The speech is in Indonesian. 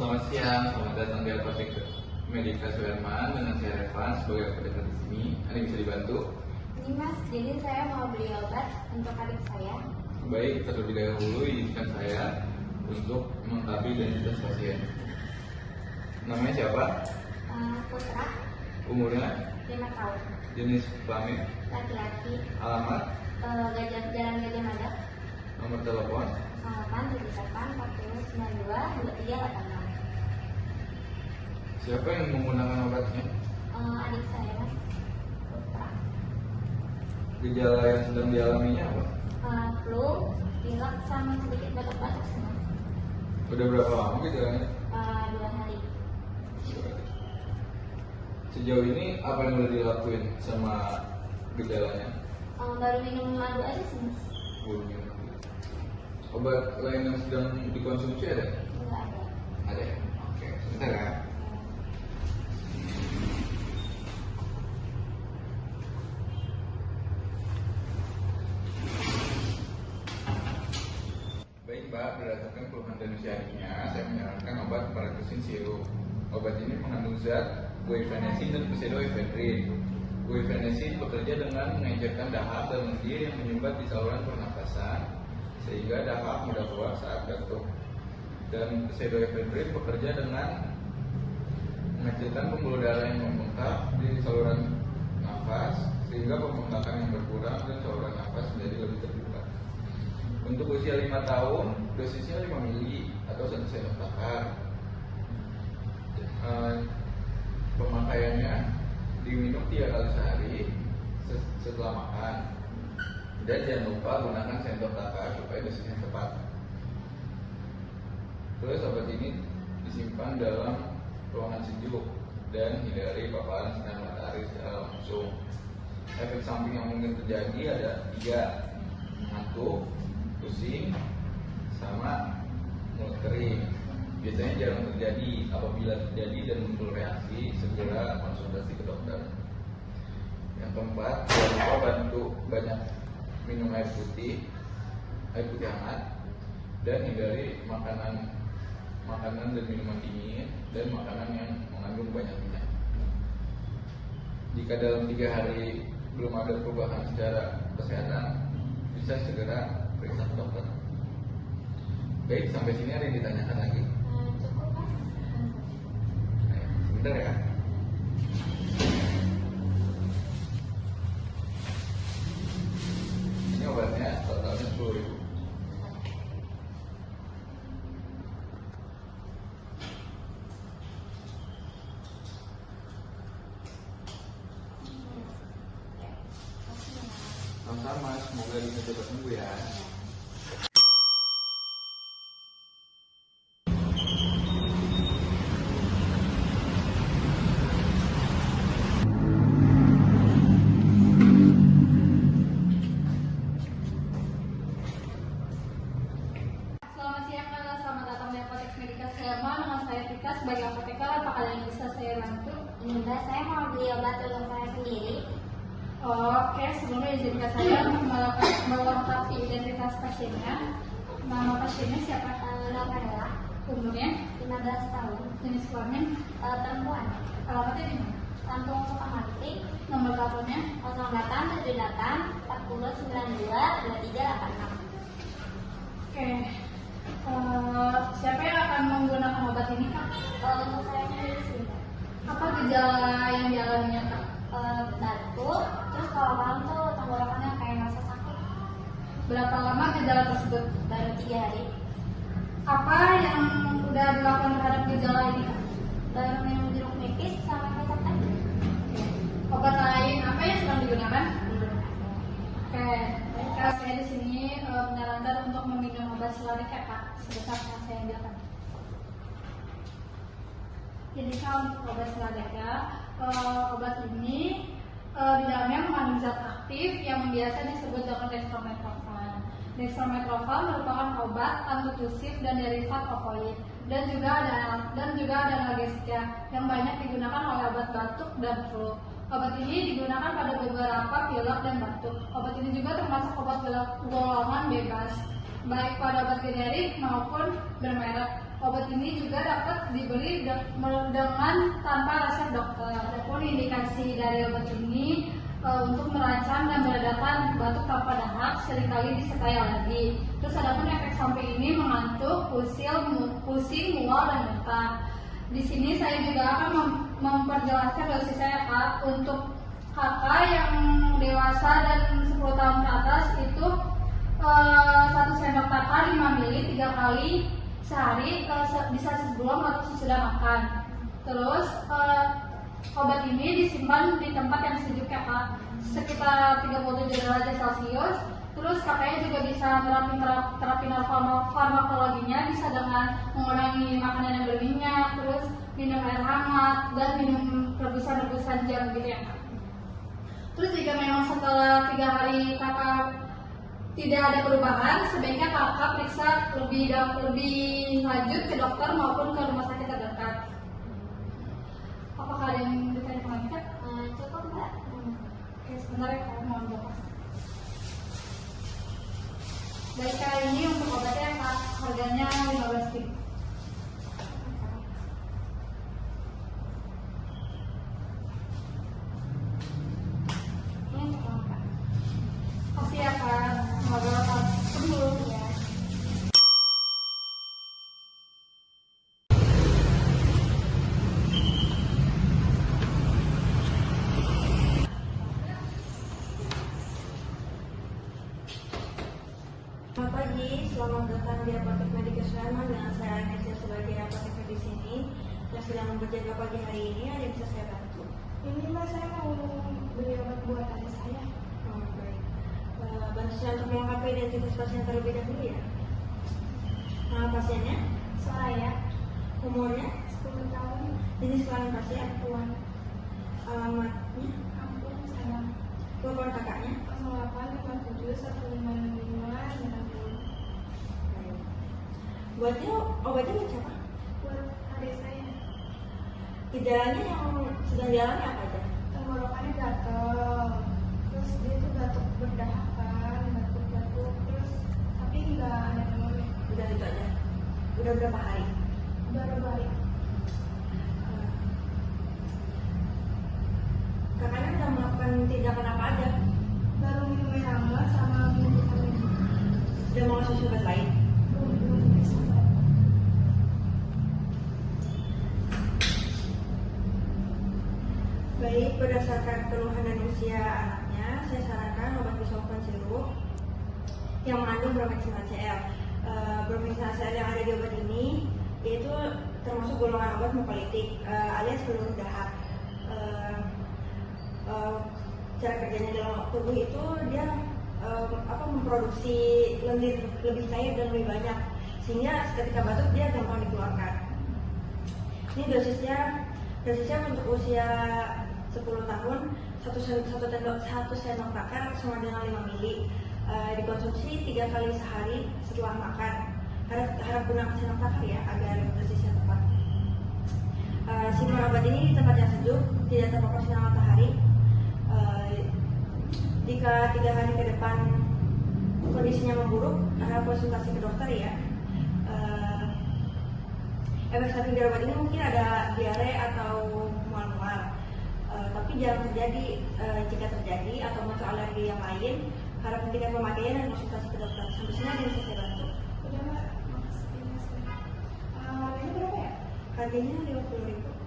Selamat siang, selamat datang di Apotek Medika Suherman dengan saya Revan sebagai apoteker di sini. Ada yang bisa dibantu? Ini Mas, jadi saya mau beli obat untuk adik saya. Baik, terlebih dahulu izinkan saya untuk melengkapi identitas pasien. Namanya siapa? Putra, Umurnya? 5 tahun, Jenis kelamin? laki-laki, Alamat? Jalan Gajah Mada, Nomor telepon? 0878 40 92 2386. Siapa yang menggunakan obatnya? Adik saya Mas, Putra. Gejala yang sedang dialaminya apa? Flu, pilek, sama sedikit batuk-batuk sih Mas. Udah berapa lama gejalanya? 2 hari. Sejauh ini apa yang udah dilakuin sama gejalanya? Baru minum madu aja sih Mas. Belum minum. Obat lain yang sedang dikonsumsi ada? Enggak ada. Ada ya? Oke, sebentar ya. Baik Mbak, berdasarkan keluhan dan usianya, saya menyarankan obat Paraclusin Sirup. Obat ini mengandung zat guaifenesin dan pseudoephedrine. Guaifenesin bekerja dengan mengejarkan dahak dan lendir yang menyumbat di saluran pernapasan sehingga dahak mudah keluar saat batuk. Dan pseudoephedrine bekerja dengan mengecilkan pembuluh darah yang membengkak di saluran nafas sehingga pembengkakan yang berkurang dan saluran nafas menjadi lebih terbuka. Untuk usia 5 tahun, dosisnya 5 mili atau 1 sendok takar. Pemakaiannya diminum 3 kali sehari setelah makan. Dan jangan lupa gunakan sendok takar supaya dosisnya tepat. Terus obat ini disimpan dalam ruangan sejuk dan hindari paparan sinar matahari secara langsung. Efek samping yang mungkin terjadi ada 3: ngantuk, pusing, sama mulut kering. Biasanya jarang terjadi. Apabila terjadi dan muncul reaksi, segera konsultasi ke dokter. Yang keempat, jangan lupa bantu banyak minum air putih hangat, dan hindari makanan dan minuman dingin dan makanan yang mengandung banyak minyak. Jika dalam 3 hari belum ada perubahan secara kesehatan, bisa segera periksa ke dokter. Baik, sampai sini ada yang ditanyakan lagi? Cukup Mas. Sebentar ya. Ini obatnya totalnya 10.000. Sama-sama, semoga bisa cepat sembuh ya. Selamat siang, selamat datang di Apotek Medika Suherman. Nama saya Tika sebagai apoteker. Apa kalian bisa saya bantu? Enggak, saya mau beli obat untuk saya sendiri. Oke, sebelumnya izinkan saya melengkapi identitas pasiennya. Nama pasiennya siapa? Novella. Umurnya? 15 tahun. Jenis kelamin? Perempuan. Alamatnya di mana? Lampung Sukamati. Nomor teleponnya? 0878 40 92 2386. Oke. Siapa yang akan menggunakan obat ini, Kak? Untuk saya sendiri sih. Apa gejala yang dialaminya, Kak? Batuk, terus kalau malam tuh tenggorokannya kayak rasa sakit. Berapa lama gejala tersebut? Baru 3 hari. Apa yang udah dilakukan terhadap gejala ini Kak? Baru minum jeruk nipis sama kecap aja. Obat lain apa yang sedang digunakan? Oke, baik, saya di sini menyarankan untuk meminum obat selarik ya Kak, sebesar yang saya bilang. Jadi Kak, untuk obat selarik ya, obat ini di dalamnya mengandung zat aktif yang biasa disebut dengan dextromethorphan. Dextromethorphan merupakan obat antitusif dan derivat opioid dan juga ada analgesia yang banyak digunakan oleh obat batuk dan flu. Obat ini digunakan pada beberapa pilek dan batuk. Obat ini juga termasuk obat golongan bebas, baik pada obat generik maupun bermerek. Obat ini juga dapat dibeli dengan tanpa resep dokter. Adapun indikasi dari obat ini untuk merangsang dan meredakan batuk tanpa dahak, seringkali disertai alergi. Terus adapun efek samping ini mengantuk, pusing, mual, dan muntah. Di sini saya juga akan memperjelaskan dosis saya Kak. Untuk kakak yang dewasa dan 10 tahun ke atas itu 1 sendok makan 5 ml 3 kali sehari, bisa sebelum atau sesudah makan. Terus obat ini disimpan di tempat yang sejuk ya Kak, sekitar 37 derajat Celcius. Terus kakaknya juga bisa terapi farmakologinya, bisa dengan mengurangi makanan yang berminyak, terus minum air hangat, dan minum rebusan jam gitu ya Kak. Terus jika memang setelah 3 hari kakak tidak ada perubahan, sebaiknya kakak periksa lebih lanjut ke dokter maupun ke rumah sakit terdekat. Apakah ada yang ditanyakan lagi Kak? Cukup Mbak. Oke, sebentar ya Kak, mohon jawab. Baik Kak, ini untuk obatnya Kak, harganya 15.000. Ini untuk kamu Kak. Kasih ya Kak, semoga Kak sembuh ya. Selamat pagi, selamat datang di Apotek Medika Sleman dengan saya Anesia sebagai apoteker di sini yang sedang berjaga pagi hari ini. Ada yang bisa saya bantu? Ini Mbak, saya mau beli obat buat adik saya. Oh, baik. Bantu saya untuk melengkapi identitas pasien terlebih dahulu ya. Nama pasiennya, Soraya, umurnya, 10 tahun, jenis kelamin pasien, perempuan, alamatnya, kampung saya, telepon kakaknya. 0857 1555 90. Baik. Buatnya obatnya buat siapa? Buat adik saya, Gejalanya yang sedang dialami apa aja? tenggorokannya gatel, terus dia tuh batuk berdahakan, batuk-batuk, terus tapi nggak ada demamnya. Udah itu aja. Udah berapa hari? Baru balik, Kakaknya udah melakukan tindakan apa aja? baru minum air hangat sama minum vitamin. Sudah mengonsumsi obat lain? Belum bisa. Baik, berdasarkan keluhan dan usia anaknya, saya sarankan obat bisoprolol sirup yang mengandung bromhexin HCl. Bromhexin HCl yang ada di obat ini yaitu termasuk golongan obat mukolitik alias peluru dahak. Cara kerjanya dalam tubuh itu dia memproduksi lendir lebih cair dan lebih banyak, sehingga ketika batuk dia gampang dikeluarkan. Ini dosisnya untuk usia 10 tahun, satu sendok makan sama dengan 5 ml, dikonsumsi 3 kali sehari setelah makan. Harap gunakan sendok takar ya agar dosisnya tepat. Simpan obat ini di tempat yang sejuk, tidak terpapar sinar matahari. Jika 3 hari ke depan kondisinya memburuk, harap konsultasi ke dokter ya. Efek samping dari obat ini mungkin ada diare atau mual-mual, tapi jarang terjadi. Jika terjadi atau muncul alergi yang lain, harap hentikan pemakaian dan konsultasi ke dokter. Sampai sini ada yang bisa saya bantu? Udah Mbak, makasih. Harganya berapa ya? Harganya 50.000.